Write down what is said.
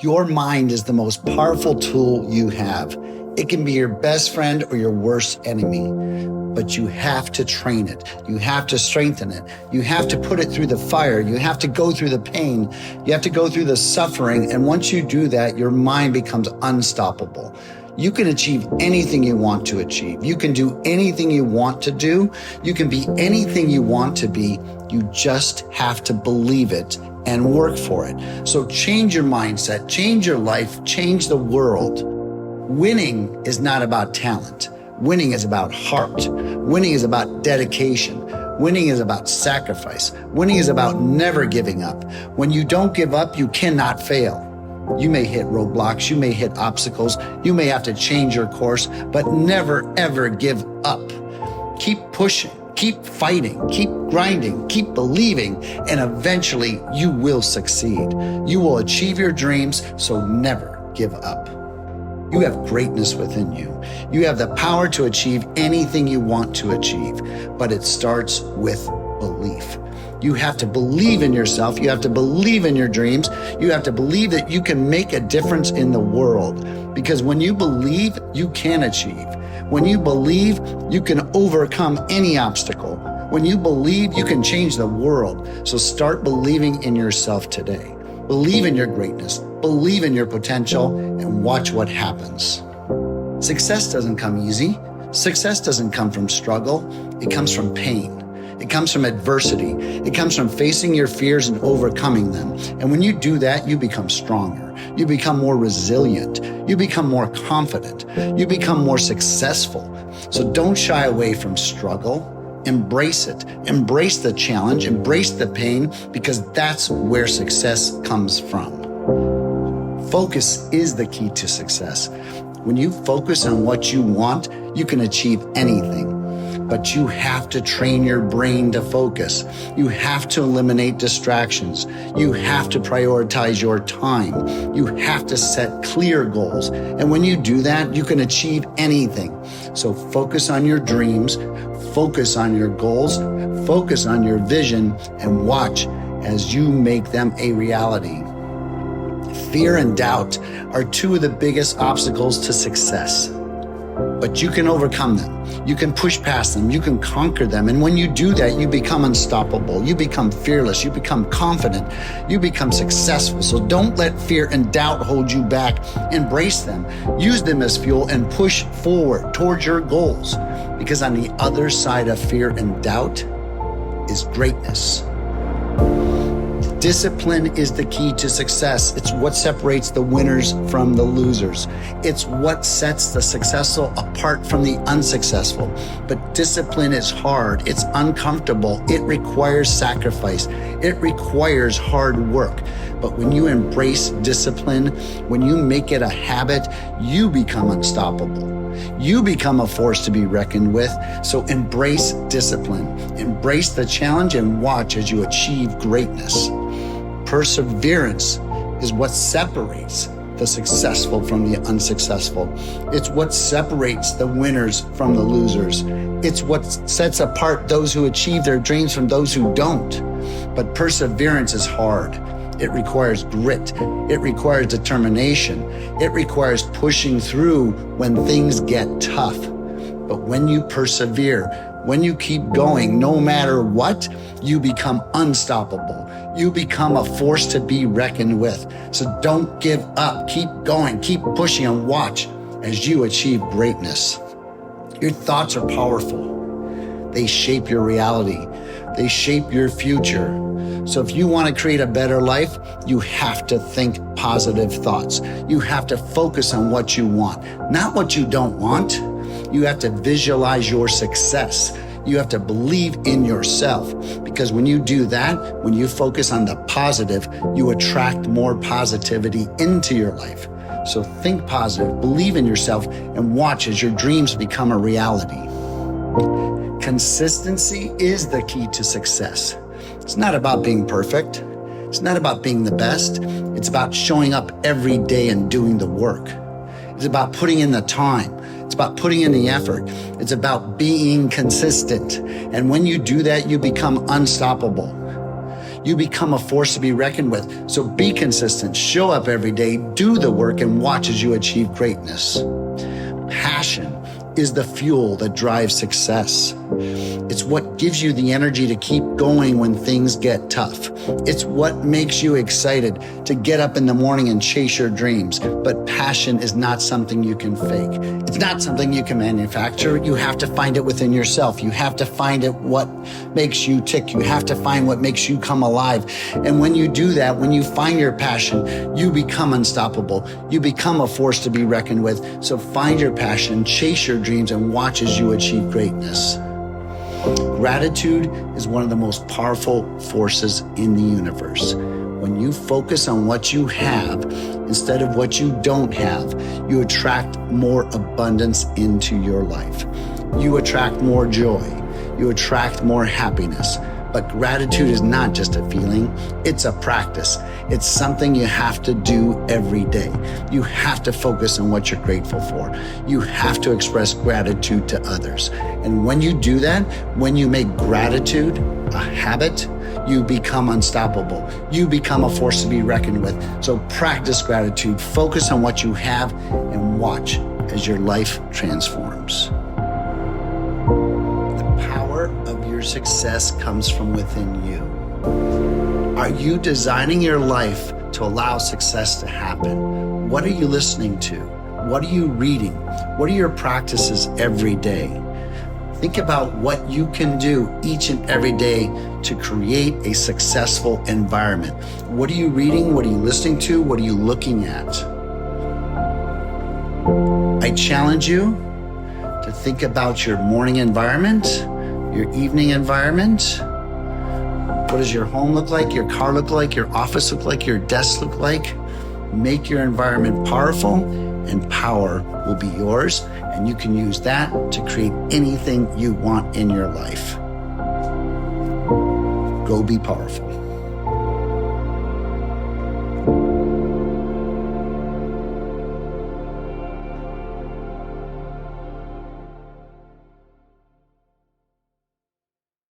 Your mind is the most powerful tool you have. It can be your best friend or your worst enemy, but you have to train it. You have to strengthen it. You have to put it through the fire. You have to go through the pain. You have to go through the suffering. And once you do that, your mind becomes unstoppable. You can achieve anything you want to achieve. You can do anything you want to do. You can be anything you want to be. You just have to believe it and work for it. So change your mindset, change your life, change the world. Winning is not about talent. Winning is about heart. Winning is about dedication. Winning is about sacrifice. Winning is about never giving up. When you don't give up, you cannot fail. You may hit roadblocks, you may hit obstacles, you may have to change your course, but never ever give up. Keep pushing, keep fighting, keep grinding, keep believing, and eventually you will succeed. You will achieve your dreams, so never give up. You have greatness within you. You have the power to achieve anything you want to achieve, but it starts with belief. You have to believe in yourself. You have to believe in your dreams. You have to believe that you can make a difference in the world. Because when you believe, you can achieve. When you believe, you can overcome any obstacle. When you believe, you can change the world. So start believing in yourself today. Believe in your greatness. Believe in your potential and watch what happens. Success doesn't come easy. Success doesn't come from struggle. It comes from pain. It comes from adversity. It comes from facing your fears and overcoming them. And when you do that, you become stronger. You become more resilient. You become more confident. You become more successful. So don't shy away from struggle. Embrace it. Embrace the challenge. Embrace the pain, because that's where success comes from. Focus is the key to success. When you focus on what you want, you can achieve anything. But you have to train your brain to focus. You have to eliminate distractions. You have to prioritize your time. You have to set clear goals. And when you do that, you can achieve anything. So focus on your dreams, focus on your goals, focus on your vision, and watch as you make them a reality. Fear and doubt are two of the biggest obstacles to success. But you can overcome them. You can push past them. You can conquer them. And when you do that, you become unstoppable. You become fearless. You become confident. You become successful. So don't let fear and doubt hold you back. Embrace them. Use them as fuel and push forward towards your goals. Because on the other side of fear and doubt is greatness. Discipline is the key to success. It's what separates the winners from the losers. It's what sets the successful apart from the unsuccessful. But discipline is hard. It's uncomfortable. It requires sacrifice. It requires hard work. But when you embrace discipline, when you make it a habit, you become unstoppable. You become a force to be reckoned with. So embrace discipline. Embrace the challenge and watch as you achieve greatness. Perseverance is what separates the successful from the unsuccessful. It's what separates the winners from the losers. It's what sets apart those who achieve their dreams from those who don't. But perseverance is hard. It requires grit. It requires determination. It requires pushing through when things get tough. But when you persevere, when you keep going, no matter what, you become unstoppable. You become a force to be reckoned with. So don't give up. Keep going. Keep pushing and watch as you achieve greatness. Your thoughts are powerful. They shape your reality. They shape your future. So if you want to create a better life, you have to think positive thoughts. You have to focus on what you want, not what you don't want. You have to visualize your success. You have to believe in yourself, because when you do that, when you focus on the positive, you attract more positivity into your life. So think positive, believe in yourself, and watch as your dreams become a reality. Consistency is the key to success. It's not about being perfect. It's not about being the best. It's about showing up every day and doing the work. It's about putting in the time. It's about putting in the effort. It's about being consistent. And when you do that, you become unstoppable. you become a force to be reckoned with. So be consistent, show up every day, do the work, and watch as you achieve greatness. Passion is the fuel that drives success. It's what gives you the energy to keep going when things get tough. It's what makes you excited to get up in the morning and chase your dreams. But passion is not something you can fake. It's not something you can manufacture. You have to find it within yourself. You have to find it what makes you tick. You have to find what makes you come alive. And when you do that, when you find your passion, you become unstoppable. You become a force to be reckoned with. So find your passion, chase your dreams, and watch as you achieve greatness. Gratitude is one of the most powerful forces in the universe. When you focus on what you have instead of what you don't have, you attract more abundance into your life. You attract more joy. You attract more happiness. But gratitude is not just a feeling, it's a practice. It's something you have to do every day. You have to focus on what you're grateful for. You have to express gratitude to others. And when you do that, when you make gratitude a habit, you become unstoppable. You become a force to be reckoned with. So practice gratitude, focus on what you have, and watch as your life transforms. Your success comes from within you. Are you designing your life to allow success to happen? What are you listening to? What are you reading? What are your practices every day? Think about what you can do each and every day to create a successful environment. What are you reading? What are you listening to? What are you looking at? I challenge you to think about your morning environment, your evening environment. What does your home look like? Your car look like? Your office look like? Your desk look like? Make your environment powerful, and power will be yours. And you can use that to create anything you want in your life. Go be powerful.